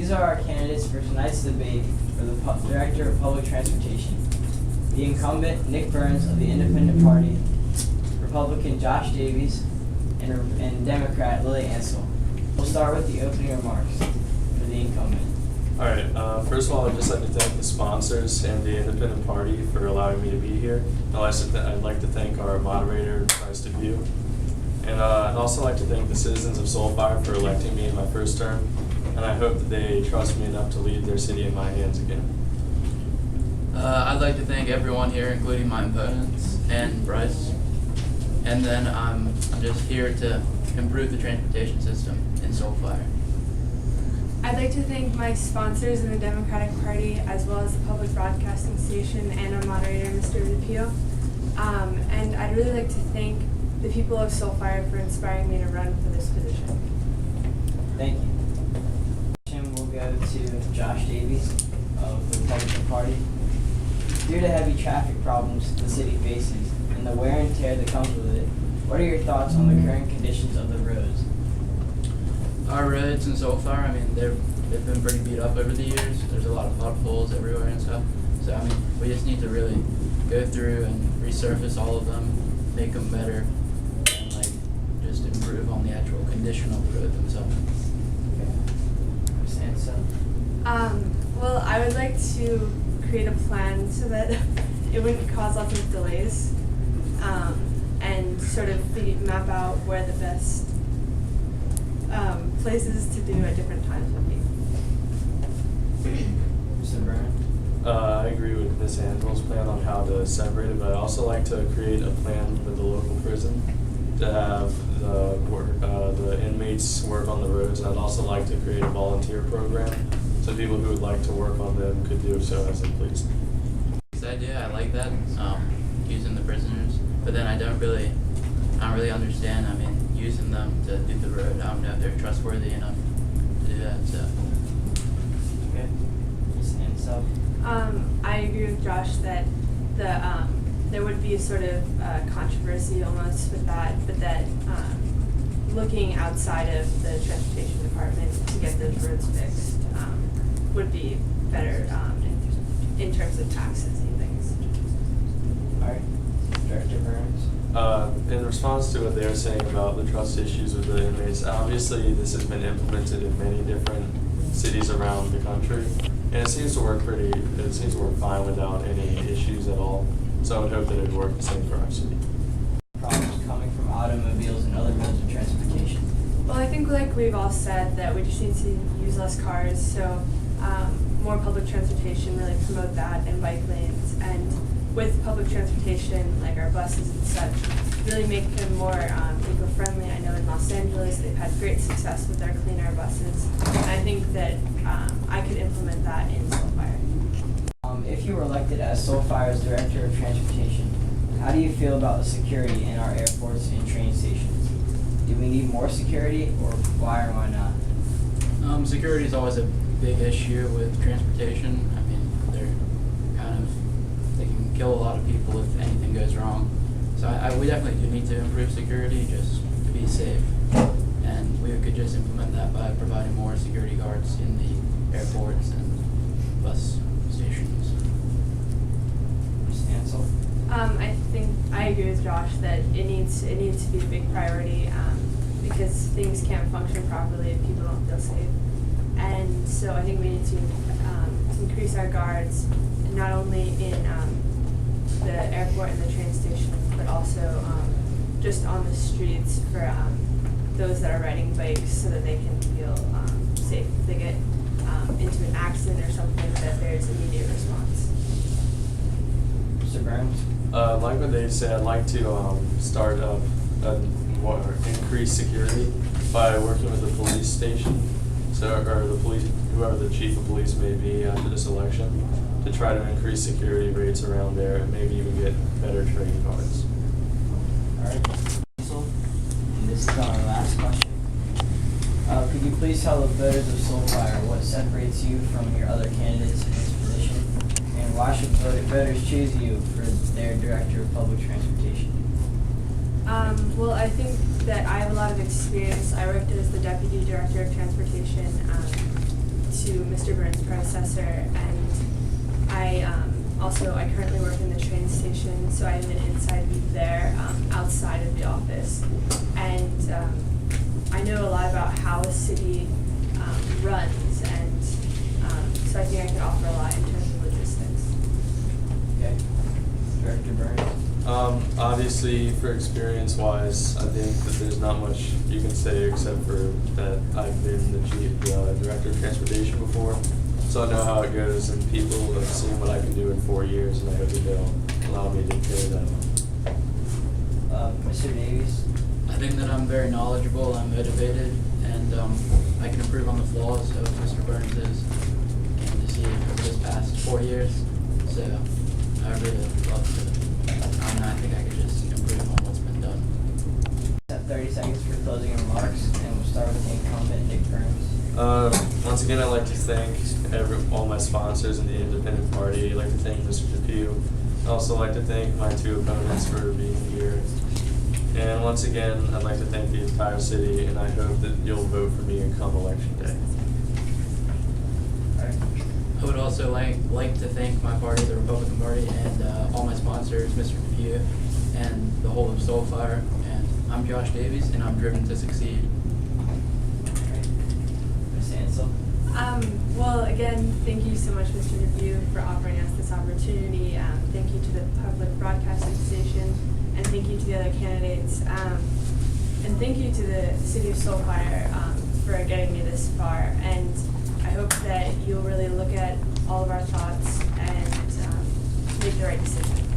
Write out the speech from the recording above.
These are our candidates for tonight's debate for the Director of Public Transportation. The incumbent, Nick Burns of the Independent Party, Republican Josh Davies, and Democrat Lily Ansell. We'll start with the opening remarks for the incumbent. All right, first of all, I'd just like to thank the sponsors and the Independent Party for allowing me to be here. I'd like to thank our moderator, Bryce DeVue. And I'd also like to thank the citizens of Soulfire for electing me in my first term. And I hope that they trust me enough to leave their city in my hands again. I'd like to thank everyone here, including my opponents and Bryce. And then I'm just here to improve the transportation system in Soulfire. I'd like to thank my sponsors in the Democratic Party, as well as the public broadcasting station and our moderator, Mr. DePio. And I'd really like to thank the people of Soulfire for inspiring me to run for this position. Thank you. We'll go to Josh Davies of the Republican Party. Due to heavy traffic problems the city faces and the wear and tear that comes with it, what are your thoughts on the current conditions of the roads? Our roads in Soulfire, they've been pretty beat up over the years. There's a lot of potholes everywhere and stuff. So we just need to really go through and resurface all of them, make them better, and just improve on the actual condition of the road themselves. Ms. Ansell? Well, I would like to create a plan so that it wouldn't cause lots of delays, and sort of map out where the best places to do at different times would be. Mr. Byrne? I agree with Ms. Ansell's plan on how to separate it, but I'd also like to create a plan with the local prison to have the inmates work on the roads. I'd also like to create a volunteer program so people who would like to work on them could do so as they please. This idea, I like that, using the prisoners, but then I don't really understand, using them to do the road. I don't know if they're trustworthy enough to do that, so. Okay. Ms. Ansell? I agree with Josh that there would be a sort of controversy almost with that, but that looking outside of the transportation department to get those roads fixed would be better in terms of taxes and things. All right. Director Burns? In response to what they were saying about the trust issues with the inmates, obviously this has been implemented in many different cities around the country, and it seems to work fine without any issues at all. So I would hope that it would work the same for our city. Problems coming from automobiles and other modes of transportation. Well, I think like we've all said that we just need to use less cars, so more public transportation, really promote that, and bike lanes, and with public transportation, like our buses and such, really make them more eco-friendly. I know in Los Angeles they've had great success with their Clean Air buses, and I think that I could implement that in Soulfire. If you were elected as Soulfire's Director of Transportation, how do you feel about the security in our airports and train stations? Do we need more security, or why or why not? Security is always a big issue with transportation. They can kill a lot of people if anything goes wrong. So we definitely do need to improve security just to be safe. And we could just implement that by providing more security guards in the airports and bus stations. Ms. Ansell? I think I agree with Josh that it needs to be a big priority because things can't function properly if people don't feel safe. And so I think we need to increase our guards, not only in the airport and the train station, but also just on the streets for those that are riding bikes, so that they can feel safe if they get into an accident or something, that there's immediate response. Mr. Burns? Like what they said, I'd like to start increase security by working with the police station, or the police, whoever the chief of police may be after this election, to try to increase security rates around there and maybe even get better training guards. All right. And this is our last question. Could you please tell the voters of Soulfire what separates you from your other candidates in this position, and why should voters choose you for their Director of Public Transportation? Well, I think that I have a lot of experience. I worked as the Deputy Director of Transportation to Mr. Burns' predecessor, and I currently work in the train station, so I have an inside view there, outside of the office. And I know a lot about how a city runs, and so I think I can offer a lot in terms of logistics. Okay. Director Burns? Obviously, for experience-wise, I think that there's not much you can say except for that I've been the director of transportation before, so I know how it goes, and people have seen what I can do in 4 years, and I hope that they'll allow me to carry that on. Mr. Davies? I think that I'm very knowledgeable, I'm motivated, and I can improve on the flaws of Mr. Burns's candidacy over this past 4 years. So I really love to, I think I could just improve on what's been done. 30 seconds for closing remarks, and we'll start with the incumbent, Nick Burns. Once again, I'd like to thank all my sponsors in the Independent Party. I'd like to thank Mr. Depew. I'd also like to thank my 2 opponents for being here. And once again, I'd like to thank the entire city, and I hope that you'll vote for me come election day. Alright. I would also like to thank my party, the Republican Party, and all my sponsors, Mr. Depew, and the whole of Soulfire. And I'm Josh Davies, and I'm driven to succeed. Ms. Ansel? Well, again, thank you so much, Mr. Depew, for offering us this opportunity. Thank you to the public broadcasting station, and thank you to the other candidates. And thank you to the City of Soulfire for getting me this far. And I hope that you'll really look at all of our thoughts and make the right decision.